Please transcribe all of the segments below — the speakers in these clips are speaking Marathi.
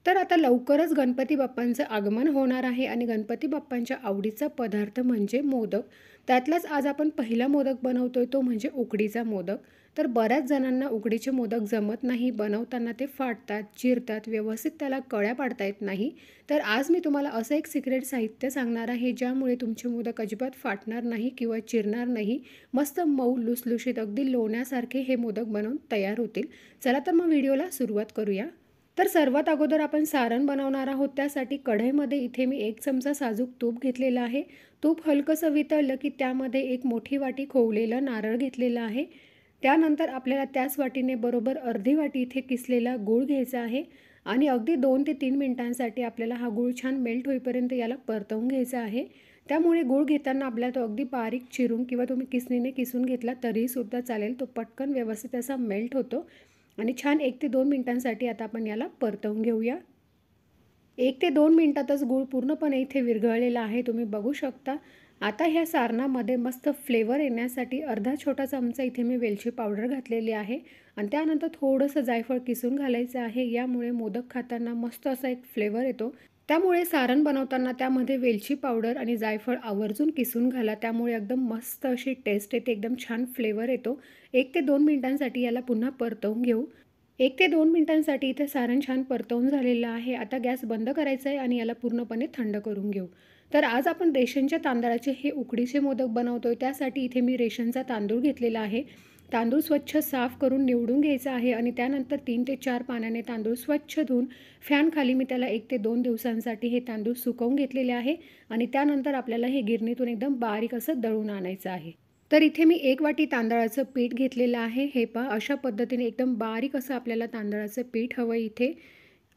तर आता लवकरच गणपती बाप्पांचं आगमन होणार आहे आणि गणपती बाप्पांच्या आवडीचा पदार्थ म्हणजे मोदक. त्यातलाच आज आपण पहिला मोदक बनवतोय तो म्हणजे उकडीचा मोदक. तर बऱ्याच जणांना उकडीचे मोदक जमत नाही. बनवताना ते फाटतात, चिरतात, व्यवस्थित त्याला कळ्या पाडता येत नाही. तर आज मी तुम्हाला असं एक सिक्रेट साहित्य सांगणार आहे, ज्यामुळे तुमचे मोदक अजिबात फाटणार नाही किंवा चिरणार नाही. मस्त मऊ लुसलुशीत अगदी लोण्यासारखे हे मोदक बनवून तयार होतील. चला तर मग व्हिडिओला सुरुवात करूया. तर सर्वात अगोदर आपण सारण बनवणार आहोत. त्यासाठी कढईमध्ये इथे मी 1 चमचा साजूक तूप घेतलेलं आहे. तूप हलकंसं वितळलं की त्यामध्ये 1 मोठी वाटी खोवलेलं नारळ घेतलेलं आहे. त्यानंतर आपल्याला त्याच वाटीने बरोबर अर्धी वाटी इथे किसलेला गूळ घ्यायचा आहे आणि अगदी 2 ते 3 मिनिटांसाठी आपल्याला हा गूळ छान मेल्ट होईपर्यंत याला परतवून घ्यायचा आहे. त्यामुळे गूळ घेताना आपल्याला तो अगदी बारीक चिरून किंवा तुम्ही किसणीने किसून घेतला तरीसुद्धा चालेल. तो पटकन व्यवस्थित असा मेल्ट होतो आणि छान 1 ते 2 मिनिटांसाठी आता आपण याला परतवून घेऊया. 1 ते 2 मिनिटातच गूळ पूर्णपणे इथे विरघळलेला आहे, तुम्ही बघू शकता. आता ह्या सारणामध्ये मस्त फ्लेवर येण्यासाठी अर्धा छोटा चमचा इथे मी वेलची पावडर घातलेली आहे आणि त्यानंतर थोडंसं जायफळ किसून घालायचं आहे. यामुळे मोदक खाताना मस्त असा एक फ्लेवर येतो. त्यामुळे सारण बनवताना त्यामध्ये वेलची पावडर आणि जायफळ आवर्जून किसून घाला. त्यामुळे एकदम मस्त अशी टेस्ट येते, एकदम छान फ्लेवर येतो. 1 ते 2 मिनिटांसाठी याला पुन्हा परतवून घेऊ. 1 ते 2 मिनिटांसाठी इथे सारण छान परतवून झालेलं आहे. आता गॅस बंद करायचा आहे आणि याला पूर्णपणे थंड करून घेऊ. तर आज आपण रेशनच्या तांदळाचे हे उकडीचे मोदक बनवतोय. त्यासाठी इथे मी रेशनचा तांदूळ घेतलेला आहे. तांदूळ स्वच्छ साफ करून निवडून घ्यायचा आहे आणि त्यानंतर 3 ते 4 पाण्याने तांदूळ स्वच्छ धुवून फॅनखाली मी त्याला 1 ते 2 दिवसांसाठी हे तांदूळ सुकवून घेतलेले आहे आणि त्यानंतर आपल्याला हे गिरणीतून एकदम बारीक असं दळून आणायचं आहे. तर इथे मी 1 वाटी तांदळाचं पीठ घेतलेलं आहे. हे पहा अशा पद्धतीने एकदम बारीक असं आपल्याला तांदळाचं पीठ हवं इथे.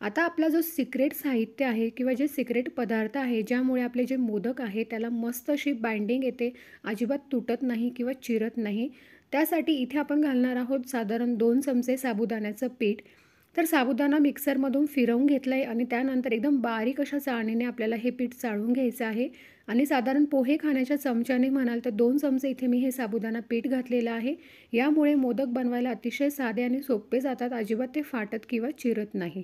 आता आपला जो सिक्रेट साहित्य आहे किंवा जे सिक्रेट पदार्थ आहे, ज्यामुळे आपले जे मोदक आहे त्याला मस्त अशी बाइंडिंग येते, अजिबात तुटत नाही किंवा चिरत नाही. त्यासाठी इथे आपण घालणार आहोत साधारण 2 चमचे साबुदाण्याचं पीठ. तर साबुदाणा मिक्सरमधून फिरवून घेतलं आहे आणि त्यानंतर एकदम बारीक अशा चाळणीने आपल्याला हे पीठ चाळून घ्यायचं आहे आणि साधारण पोहे खाण्याच्या चमच्याने म्हणाल तर 2 चमचे इथे मी हे साबुदाणा पीठ घातलेलं आहे. यामुळे मोदक बनवायला अतिशय साधे आणि सोपे जातात, अजिबात ते फाटत किंवा चिरत नाही.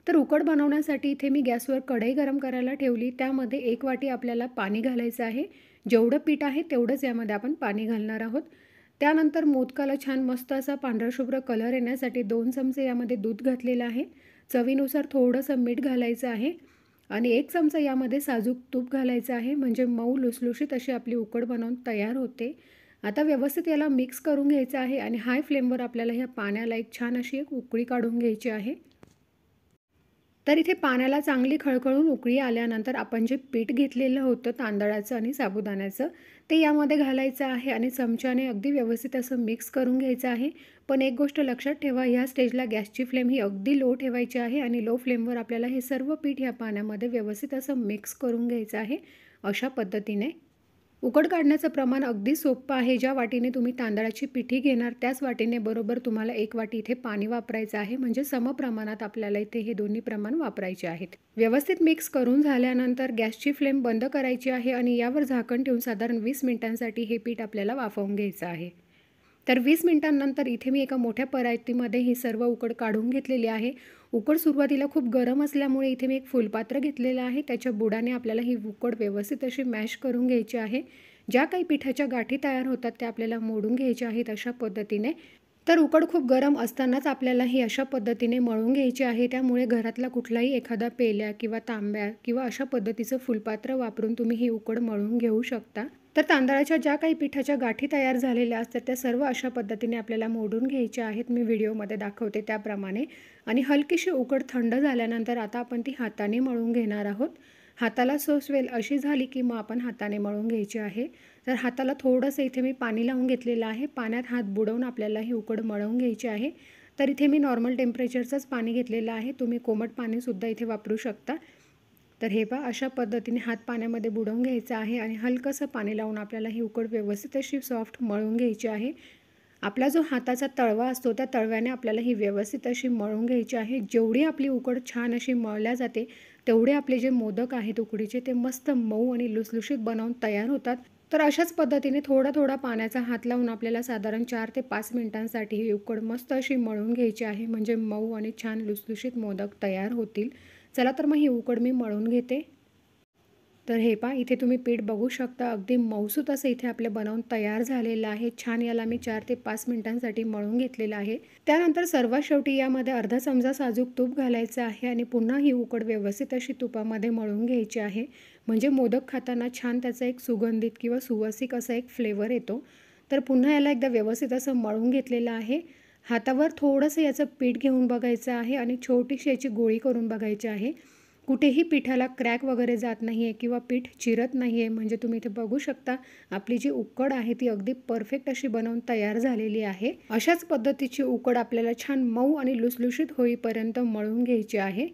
तर उकड बनवण्यासाठी इथे मी गॅसवर कढई गरम करायला ठेवली. त्यामध्ये 1 वाटी आपल्याला पाणी घालायचं आहे. जेवढं पीठ आहे तेवढंच यामध्ये आपण पाणी घालणार आहोत. त्यानंतर मोदकाला छान मस्त असा पांढरा-शुभ्र कलर येण्यासाठी 2 चमचे यामध्ये दूध घातलेलं आहे. चवीनुसार थोडंसं मीठ घालायचं आहे आणि 1 चमचा यामध्ये साजूक तूप घालायचं आहे. म्हणजे मऊ लुसलुशीत अशी आपली उकड बनवून तयार होते. आता व्यवस्थित याला मिक्स करून घ्यायचं आहे आणि हाय फ्लेमवर आपल्याला ह्या पाण्याला एक छान अशी एक उकळी काढून घ्यायची आहे. तर इथे पाण्याला चांगली खळखळून उकळी आल्यानंतर आपण जे पीठ घेतलेलं होतं तांदळाचं आणि साबुदाण्याचं ते यामध्ये घालायचं आहे आणि चमच्याने अगदी व्यवस्थित असं मिक्स करून घ्यायचं आहे. पण एक गोष्ट लक्षात ठेवा, ह्या स्टेजला गॅसची फ्लेम ही अगदी लो ठेवायची आहे आणि लो फ्लेमवर आपल्याला हे सर्व पीठ ह्या पाण्यामध्ये व्यवस्थित असं मिक्स करून घ्यायचं आहे अशा पद्धतीने. उकड काढण्याचं प्रमाण अगदी सोपं आहे. ज्या वाटीने तुम्ही तांदळाची पिठी घेणार त्याच वाटीने बरोबर तुम्हाला 1 वाटी इथे पाणी वापरायचं आहे. म्हणजे समप्रमाणात आपल्याला इथे हे दोन्ही प्रमाण वापरायचे आहेत. व्यवस्थित मिक्स करून झाल्यानंतर गॅसची फ्लेम बंद करायची आहे आणि यावर झाकण ठेवून साधारण 20 मिनिटांसाठी हे पीठ आपल्याला वाफवून घ्यायचं आहे. तर 20 मिनिटांनंतर इथे मी एका मोठ्या परातीमध्ये ही सर्व उकड काढून घेतलेली आहे. उकड सुरुवातीला खूप गरम असल्यामुळे इथे मी एक फुलपात्र घेतलेलं आहे. त्याच्या बुडाने आपल्याला ही उकड व्यवस्थित अशी मॅश करून घ्यायची आहे. ज्या काही पिठाच्या गाठी तयार होतात त्या आपल्याला मोडून घ्यायच्या आहेत अशा पद्धतीने. तर उकड खूप गरम असतानाच आपल्याला ही अशा पद्धतीने मळून घ्यायची आहे. त्यामुळे घरातला कुठलाही एखादा पेल्या किंवा तांब्या किंवा अशा पद्धतीचं फुलपात्र वापरून तुम्ही ही उकड मळून घेऊ शकता. तर तांदळाच्या ज्या काही पिठाच्या गाठी तयार झालेल्या असतात त्या सर्व अशा पद्धतीने आपल्याला मोडून घ्यायच्या आहेत. मी व्हिडिओमध्ये दाखवते त्याप्रमाणे. आणि हलकीशी उकड थंड झाल्यानंतर आता आपण ती हाताने मळून घेणार आहोत. हाताला सोसवेल अशी झाली की मग आपण हाताने मळून घ्यायची आहे. तर हाताला थोडंसं इथे मी पाणी लावून घेतलेलं आहे. पाण्यात हात बुडवून आपल्याला ही उकड मळवून घ्यायची आहे. तर इथे मी नॉर्मल टेम्परेचरचंच पाणी घेतलेलं आहे. तुम्ही कोमट पाणीसुद्धा इथे वापरू शकता. तर हे पहा अशा पद्धतीने हात पाण्यामध्ये बुडवून घ्यायचं आहे आणि हलकंसं पाणी लावून आपल्याला ही उकड व्यवस्थित अशी सॉफ्ट मळून घ्यायची आहे. आपला जो हाताचा तळवा असतो त्या तळव्याने आपल्याला ही व्यवस्थित अशी मळून घ्यायची आहे. जेवढी आपली उकड छान अशी मळल्या जाते तेवढे आपले जे मोदक आहेत उकडीचे ते मस्त मऊ आणि लुसलुशीत बनवून तयार होतात. तर अशाच पद्धतीने थोडा थोडा पाण्याचा हात लावून आपल्याला साधारण 4 ते 5 मिनिटांसाठी ही उकड मस्त अशी मळून घ्यायची आहे, म्हणजे मऊ आणि छान लुसलुशीत मोदक तयार होतील. चला तर मग ही उकड मी मळून घेते. तर हे पहा, इथे तुम्ही पीठ बघू शकता, अगदी मऊसूत असं इथे आपलं बनवून तयार झालेलं आहे. छान याला मी 4 ते 5 मिनिटांसाठी मळून घेतलेलं आहे. त्यानंतर सर्वात शेवटी यामध्ये अर्धा चमचा साजूक तूप घालायचं आहे आणि पुन्हा ही उकड व्यवस्थित अशी तुपामध्ये मळून घ्यायची आहे. म्हणजे मोदक खाताना छान त्याचा एक सुगंधित किंवा सुवासिक असा एक फ्लेवर येतो. तर पुन्हा याला एकदा व्यवस्थित असं मळून घेतलेलं आहे. हातावर थोडंसं याचं पीठ घेऊन बघायचं आहे आणि छोटीशी याची गोळी करून बघायची आहे. कुठेही पिठाला क्रॅक वगैरे जात नाही आहे किंवा पीठ चिरत नाही आहे. म्हणजे तुम्ही इथे बघू शकता, आपली जी उकड आहे ती अगदी परफेक्ट अशी बनवून तयार झालेली आहे. अशाच पद्धतीची उकड आपल्याला छान मऊ आणि लुसलुशीत होईपर्यंत मळून घ्यायची आहे.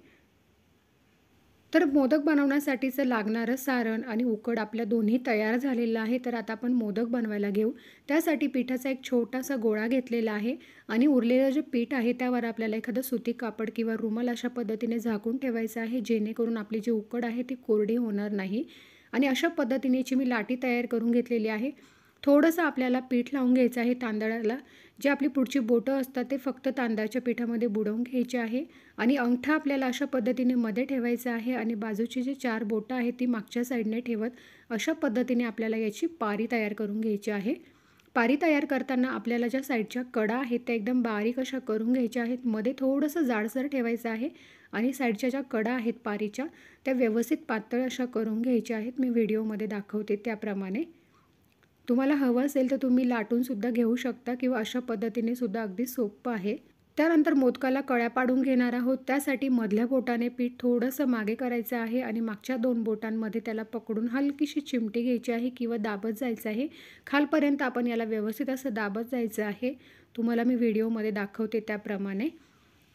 तर मोदक बनवण्यासाठीचं लागणारं सारण आणि उकड आपल्या दोन्ही तयार झालेलं आहे. तर आता आपण मोदक बनवायला घेऊ. त्यासाठी पिठाचा एक छोटासा गोळा घेतलेला आहे आणि उरलेलं जे पीठ आहे त्यावर आपल्याला एखादं सुती कापड किंवा रुमाल अशा पद्धतीने झाकून ठेवायचं आहे, जेणेकरून आपली जी उकड आहे ती कोरडी होणार नाही. आणि अशा पद्धतीनेची मी लाटी तयार करून घेतलेली आहे. थोडंसं आपल्याला पीठ लावून घ्यायचं आहे तांदळाला. जे आपली पुढची बोटं असतात ते फक्त तांदळाच्या पिठामध्ये बुडवून घ्यायचे आहे आणि अंगठा आपल्याला अशा पद्धतीने मध्ये ठेवायचा आहे आणि बाजूची जी 4 बोटं आहेत ती मागच्या साईडने ठेवत अशा पद्धतीने आपल्याला याची पारी तयार करून घ्यायची आहे. पारी तयार करताना आपल्याला ज्या साईडच्या कडा आहेत त्या एकदम बारीक अशा करून घ्यायच्या आहेत. मध्ये थोडंसं जाडसर ठेवायचं आहे आणि साईडच्या ज्या कडा आहेत पारीच्या त्या व्यवस्थित पातळ अशा करून घ्यायच्या आहेत. मी व्हिडिओमध्ये दाखवते त्याप्रमाणे. तुम्हाला हवं असेल तर तुम्ही लाटूनसुद्धा घेऊ शकता किंवा अशा पद्धतीने सुद्धा अगदी सोपं आहे. त्यानंतर मोदकाला कळ्या पाडून घेणार आहोत. त्यासाठी मधल्या बोटाने पीठ थोडंसं मागे करायचं आहे आणि मागच्या 2 बोटांमध्ये त्याला पकडून हलकीशी चिमटी घ्यायची आहे किंवा दाबत जायचं आहे. खालपर्यंत आपण याला व्यवस्थित असं दाबत जायचं आहे. तुम्हाला मी व्हिडिओमध्ये दाखवते त्याप्रमाणे.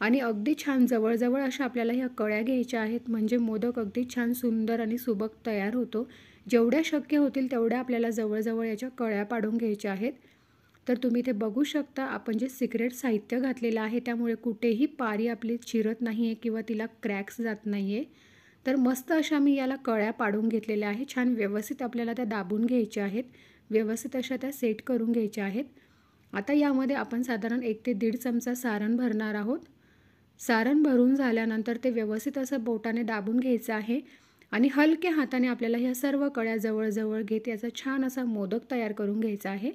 आणि अगदी छान जवळजवळ अशा आपल्याला ह्या कळ्या घ्यायच्या आहेत, म्हणजे मोदक अगदी छान सुंदर आणि सुबक तयार होतो. जेवढ्या शक्य होतील तेवढ्या आपल्याला जवळजवळ याच्या कळ्या पाडून घ्यायच्या आहेत. तर तुम्ही इथे बघू शकता, आपण जे सिक्रेट साहित्य घातलेलं आहे त्यामुळे कुठेही पारी आपली चिरत नाही आहे किंवा तिला क्रॅक्स जात नाही आहे. तर मस्त अशा मी याला कळ्या पाडून घेतलेल्या आहे. छान व्यवस्थित आपल्याला त्या दाबून घ्यायच्या आहेत. व्यवस्थित अशा त्या सेट करून घ्यायच्या आहेत. आता यामध्ये आपण साधारण 1 ते 1.5 चमचा सारण भरणार आहोत. सारण भरून झाल्यानंतर ते व्यवस्थित असं बोटाने दाबून घ्यायचं आहे आणि हलक्या हाताने आपल्याला ह्या सर्व कळ्या जवळ घेत याचा छान असा मोदक तयार करून घ्यायचा आहे.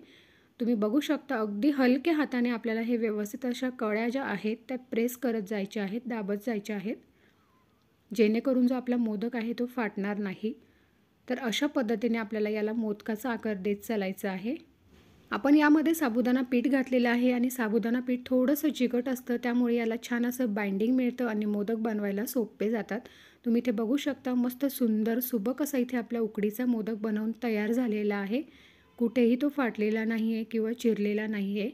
तुम्ही बघू शकता, अगदी हलक्या हाताने आपल्याला हे व्यवस्थित अशा कळ्या ज्या आहेत त्या प्रेस करत जायच्या आहेत, दाबत जायच्या आहेत, जेणेकरून जो आपला मोदक आहे तो फाटणार नाही. तर अशा पद्धतीने आपल्याला याला मोदकाचा आकार देत चालायचा आहे. आपण यामध्ये साबुदाणा पीठ घातलेलं आहे आणि साबुदाणा पीठ थोडंसं चिकट असतं, त्यामुळे याला छान असं बाइंडिंग मिळतं आणि मोदक बनवायला सोपे जातात. तुम्ही इथे बघू शकता, मस्त सुंदर सुबक असा इथे आपला उकडीचा मोदक बनवून तयार झालेला आहे. कुठेही तो फाटलेला नाही आहे किंवा चिरलेला नाही आहे.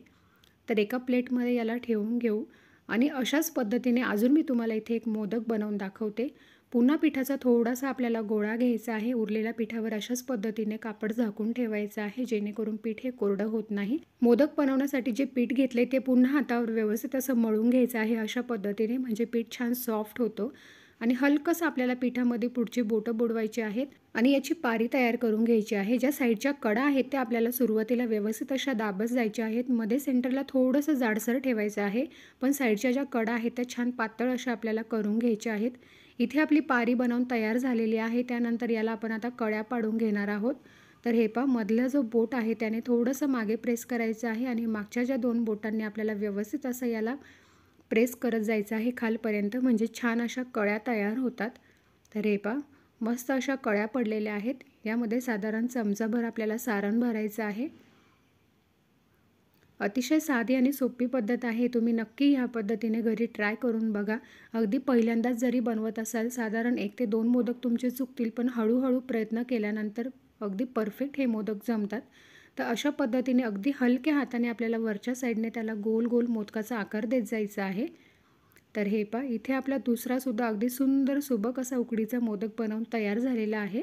तर एका प्लेटमध्ये याला ठेवून घेऊ आणि अशाच पद्धतीने अजून मी तुम्हाला इथे एक मोदक बनवून दाखवते. पुन्हा पिठाचा थोडासा आपल्याला गोळा घ्यायचा आहे. उरलेल्या पिठावर अशाच पद्धतीने कापड झाकून ठेवायचं आहे, जेणेकरून पीठ हे कोरडं होत नाही. मोदक बनवण्यासाठी जे पीठ घेतले ते पुन्हा हातावर व्यवस्थित असं मळून घ्यायचं आहे अशा पद्धतीने, म्हणजे पीठ छान सॉफ्ट होतं. आणि हलकंसं आपल्याला पिठामध्ये पुढची बोटं बुडवायची आहेत आणि याची पारी तयार करून घ्यायची आहे. ज्या साईडच्या कडा आहेत त्या आपल्याला सुरुवातीला व्यवस्थित अशा दाबत जायच्या आहेत. मध्ये सेंटरला थोडंसं जाडसर ठेवायचं आहे, पण साईडच्या ज्या कडा आहेत त्या छान पातळ अशा आपल्याला करून घ्यायच्या आहेत. इथे आपली पारी बनवून तयार झालेली आहे. त्यानंतर याला आपण आता कळ्या पाडून घेणार आहोत. तर हे पहा, मधला जो बोट आहे त्याने थोडंसं मागे प्रेस करायचं आहे आणि मागच्या ज्या 2 बोटांनी आपल्याला व्यवस्थित असं याला प्रेस करत जायचं आहे खालपर्यंत, म्हणजे छान अशा कळ्या तयार होतात. तर हे पहा, मस्त अशा कळ्या पडलेल्या आहेत. यामध्ये साधारण चमचाभर आपल्याला सारण भरायचं आहे. अतिशय साधी आणि सोपी पद्धत आहे. तुम्ही नक्की ह्या पद्धतीने घरी ट्राय करून बघा. अगदी पहिल्यांदाच जरी बनवत असाल, साधारण 1 ते 2 मोदक तुमचे चुकतील, पण हळूहळू प्रयत्न केल्यानंतर अगदी परफेक्ट हे मोदक जमतात. तर अशा पद्धतीने अगदी हलक्या हाताने आपल्याला वरच्या साईडने त्याला गोल गोल मोदकाचा आकार देत जायचा आहे. तर हे पहा, इथे आपला दुसरासुद्धा अगदी सुंदर सुबक असा उकडीचा मोदक बनवून तयार झालेला आहे.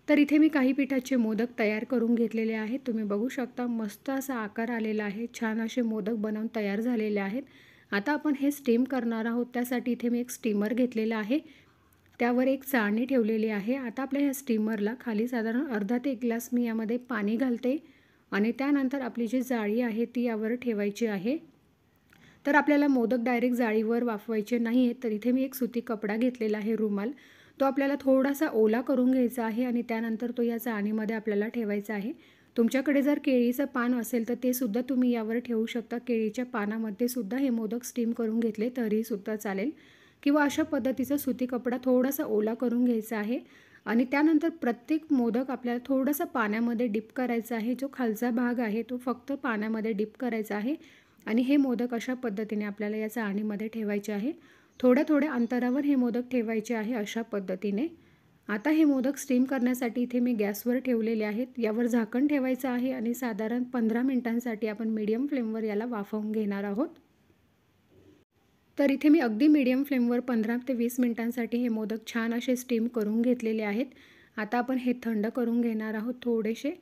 तर इथे मी काही पिठाचे मोदक तयार करून घेतलेले आहेत. तुम्ही बघू शकता, मस्त असा आकार आलेला आहे. छान असे मोदक बनवून तयार झालेले आहेत. आता आपण हे स्टीम करणार आहोत. त्यासाठी इथे मी एक स्टीमर घेतलेला आहे. त्यावर एक चाळणी ठेवलेली आहे. आता आपल्या ह्या स्टीमरला खाली साधारण अर्धा ते 1 ग्लास मी यामध्ये पाणी घालते आणि त्यानंतर आपली जी जाळी आहे ती यावर ठेवायची आहे. तर आपल्याला मोदक डायरेक्ट जाळीवर वाफवायचे नाही आहेत, तर इथे मी एक सुती कपडा घेतलेला आहे, रुमाल. तो आपल्याला थोडासा ओला करून घ्यायचा आहे आणि त्यानंतर तो या चाळणीमध्ये आपल्याला ठेवायचा आहे. तुमच्याकडे जर केळीचं पान असेल तर ते सुद्धा तुम्ही यावर ठेवू शकता. केळीच्या पानामध्ये सुद्धा हे मोदक स्टीम करून घेतले तरीसुद्धा चालेल, किंवा अशा पद्धतीचा सुती कपडा थोडासा ओला करून घ्यायचा आहे आणि त्यानंतर प्रत्येक मोदक आपल्याला थोडासा पाण्यामध्ये डिप करायचा आहे. जो खालचा भाग आहे तो फक्त पाण्यामध्ये डिप करायचा आहे आणि हे मोदक अशा पद्धतीने आपल्याला या चाळणीमध्ये ठेवायचे आहे. थोड्या थोड्या अंतरावर हे मोदक ठेवायचे आहे अशा पद्धतीने. आता हे मोदक स्टीम करण्यासाठी इथे मी गॅसवर ठेवलेले आहेत. यावर झाकण ठेवायचं आहे आणि साधारण 15 मिनिटांसाठी आपण मीडियम फ्लेमवर याला वाफवून घेणार आहोत. तर इथे मी अगदी मीडियम फ्लेमवर 15 ते 20 मिनिटांसाठी हे मोदक छान असे स्टीम करून घेतलेले आहेत. आता आपण हे थंड करून घेणार आहोत थोडेसे.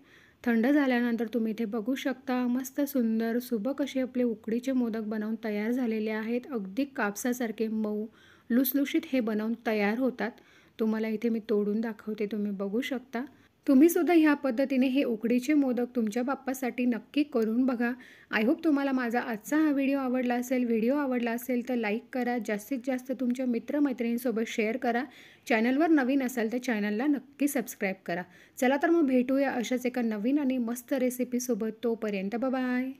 थंड झाल्यानंतर तुम्ही इथे बघू शकता मस्त सुंदर सुबक असे आपले उकडीचे मोदक बनवून तयार झालेले आहेत. अगदी कापसासारखे मऊ लुसलुशीत हे बनवून तयार होतात. तुम्हाला इथे मी तोडून दाखवते, तुम्ही बघू शकता. तुम्ही सुद्धा ह्या पद्धतीने हे उकडीचे मोदक तुमच्या बाप्पासाठी नक्की करून बघा. आय होप तुम्हाला माझा आजचा हा व्हिडिओ आवडला असेल. व्हिडिओ आवडला असेल तर लाईक करा, जास्तीत जास्त तुमच्या मित्रमैत्रिणींसोबत शेअर करा. चॅनलवर नवीन असाल तर चॅनलला नक्की सबस्क्राईब करा. चला तर मग भेटूया अशाच एका नवीन आणि मस्त रेसिपीसोबत. तोपर्यंत बाय.